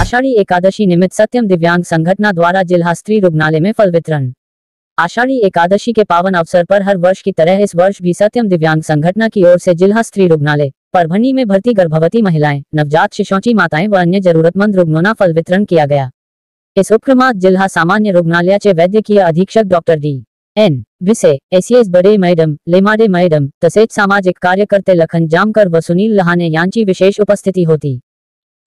आषाढ़ी एकादशी निमित्त सत्यम दिव्यांग संगठन द्वारा जिला स्त्री रुग्णालय में फल वितरण। आषाढ़ी एकादशी के पावन अवसर पर हर वर्ष की तरह इस वर्ष भी सत्यम दिव्यांग संगठन की ओर से जिला स्त्री रुग्णालय परभनी में भर्ती गर्भवती महिलाएं, नवजात शिशुओं माताएं व अन्य जरूरतमंद रुग्णों फल वितरण किया गया। इस उपक्रमात जिल्हा सामान्य रुग्णालयाचे वैद्यकीय अधीक्षक डॉक्टर डी.एन. भिसे, एसीएस बडे मैडम, लेमाडे मैडम तसेच सामाजिक कार्यकर्ते लखन जामकर व सुनील लहाने यांची विशेष उपस्थिती होती।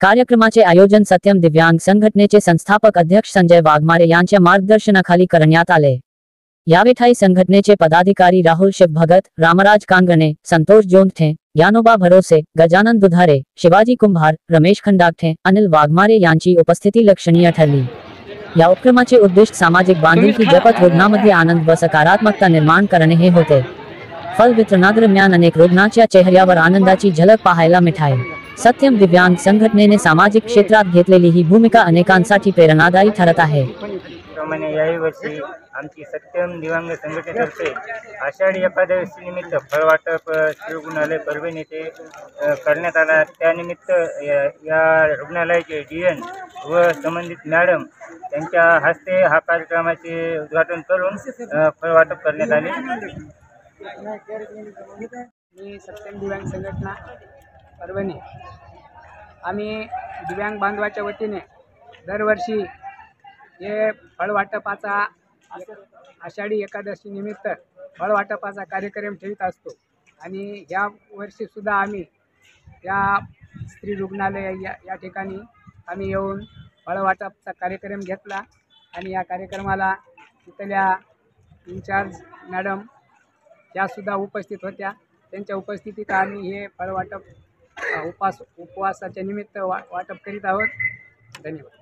कार्यक्रमाचे आयोजन सत्यम दिव्यांग संघटनेचे संस्थापक अध्यक्ष संजय वाघमारे यांच्या मार्गदर्शनाखाली करण्यात आले। यावेळी संघटनेचे पदाधिकारी राहुल शिवभगत, रामराज कांगणे, संतोष जोंधे, ज्ञानोबा भरोसे, गजानन दुधारे, शिवाजी कुंभार, रमेश खंडागठे, अनिल वाघमारे यांची उपस्थिती लक्षणीय ठरली। या उपक्रमाचे उद्दिष्ट सामाजिक बांधिलकी जपत रुग्णांमध्ये आनंद व सकारात्मकता निर्माण करणे हे होते। फल वितरणादरम्यान अनेक रुग्णांच्या चेहऱ्यावर आनंदाची झलक पाहायला मिळाली। सत्यम दिव्यांग संघटनेने सामाजिक क्षेत्रात घेतलेली ही भूमिका अनेकांसाठी प्रेरणादायी ठरत आहे। याही वर्षी आमची सत्यम दिव्यांग संघटनेतर्फे आषाढी एकादशी निमित्त फळ वाटप श्री रुग्णालय परभणी येथे करण्यात आला। त्यानिमित्त या रुग्णालयाचे डीएन व संबंधित मॅडम यांच्या हस्ते हा कार्यक्रमाचे उद्घाटन करून फळ वाटप करण्यात आले। मी सत्यम दिव्यांग संघटना परभणी, आम्ही दिव्यांग बांधवाच्या वतीने दरवर्षी हे फळ वाटपाचा आषाढी एकादशी निमित्त फळ वाटपाचा कार्यक्रम ठेवत असतो आणि या वर्षी सुद्धा आम्ही या स्त्री रुग्णालय या ठिकाणी आम्ही येऊन फळ वाटपाचा कार्यक्रम घेतला आणि या कार्यक्रमाला तिथल्या इन्चार्ज मॅडम यासुद्धा उपस्थित होत्या। त्यांच्या उपस्थितीत आम्ही हे फळ वाटप उपवासाच्या निमित्त वाटप करीत आहोत। धन्यवाद।